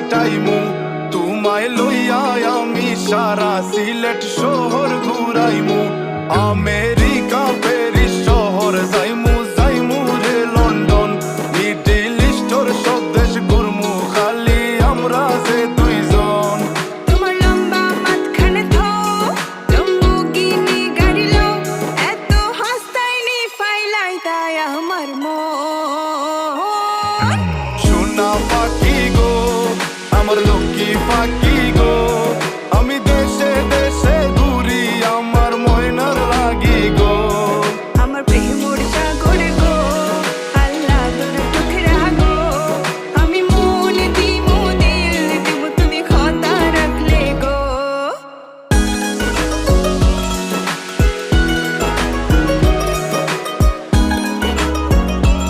কাটাইমু তোমায় লইয়া আমি সারা সিলেট শহর ঘুরাইমু আমেরিকা প্যারিস শহর যাইমু যাইমু রে লন্ডন মিডল ইস্টর সব দেশ ঘুরমু খালি আমরা যে দুইজন তোমার লম্বা মাঝখানে থো লম্বুগিনি গাড়ি লো এত হাসতাইনি ফাইলাই তাই আমার মন সোনা পাখি গো আমার লক্ষ্মী পাখি